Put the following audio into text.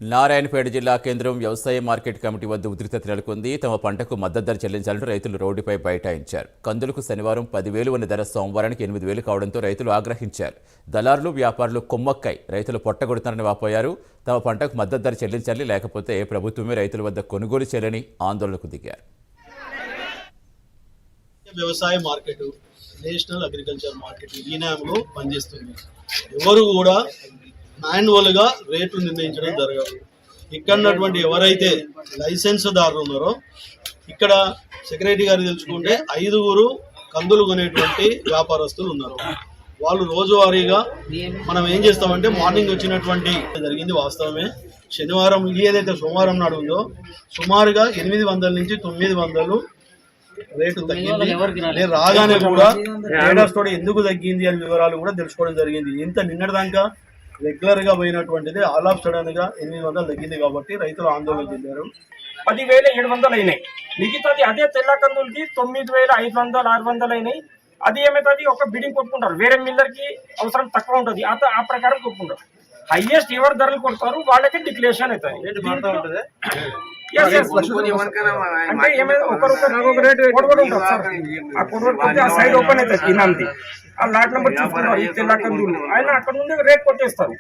నారాయణపేట జిల్లా కేంద్రం వ్యవసాయ మార్కెట్ కమిటీ వద్ద ఉద్రిక్తత నెలకొంది. తమ పంటకు మద్దతు ధర చెల్లించాలంటూ రైతులు రోడ్డుపై బైఠాయించారు. కందులకు శనివారం 10,000 ఉన్న ధర సోమవారానికి 8,000 కావడంతో రైతులు ఆగ్రహించారు. దళారులు, వ్యాపారులు కొమ్మక్కై రైతులు పొట్టగొడుతారని వాపోయారు. తమ పంటకు మద్దతు ధర చెల్లించాలి, లేకపోతే ప్రభుత్వమే రైతుల వద్ద కొనుగోలు చేయాలని ఆందోళనకు దిగారు. వ్యవసాయ మార్కెట్, నేషనల్ అగ్రికల్చర్ మార్కెట్ ఈ నామలో పనిచేస్తుంది. ఎవరు కూడా మాన్యువల్గా రేటు నిర్ణయించడం జరగదు. ఇక్కడ ఉన్నటువంటి ఎవరైతే లైసెన్స్ దారులు ఉన్నారో, ఇక్కడ సెక్రటరీ గారు తెలుసుకుంటే 5 కందులు కొనేటువంటి వ్యాపారస్తులు ఉన్నారు. వాళ్ళు రోజువారీగా మనం ఏం చేస్తామంటే మార్నింగ్ వచ్చినటువంటి జరిగింది వాస్తవమే. శనివారం ఏదైతే సోమవారం నాడు ఉందో సుమారుగా 800 నుంచి 900 రేటు తగ్గింది. నేను రాగానే కూడా ట్రేడర్స్ తోటి ఎందుకు తగ్గింది అనే వివరాలు కూడా తెలుసుకోవడం జరిగింది. ఇంత నిన్నటిదాకా రెగ్యులర్ గా పోయినటువంటిది ఆల్ ఆఫ్ సడన్ గా 800 తగ్గింది కాబట్టి రైతులు ఆందోళన చెందారు. 10,700 అయినాయి. మిగతాది అదే తెల్ల కందులకి 9,500, 600 అయినాయి. అది ఏమవుతుంది, ఒక బిడింగ్ కొట్టుకుంటారు. వేరే మిల్లర్ కి అవసరం తక్కువ ఉంటుంది, ఆ ప్రకారం కొట్టుకుంటారు. హైయెస్ట్ ఎవరు ధరలు కొడతారు వాళ్ళకి డిక్లేరేషన్ అవుతుంది. అంటే ఏమైనా ఆ సైడ్ ఓపెన్ అవుతుంది. ఆ లాట్ నెంబర్ చూసుకుంటారు. ఈ తెల్ల కందులు ఆయన అక్కడ నుండి రేట్ కొట్టేస్తారు.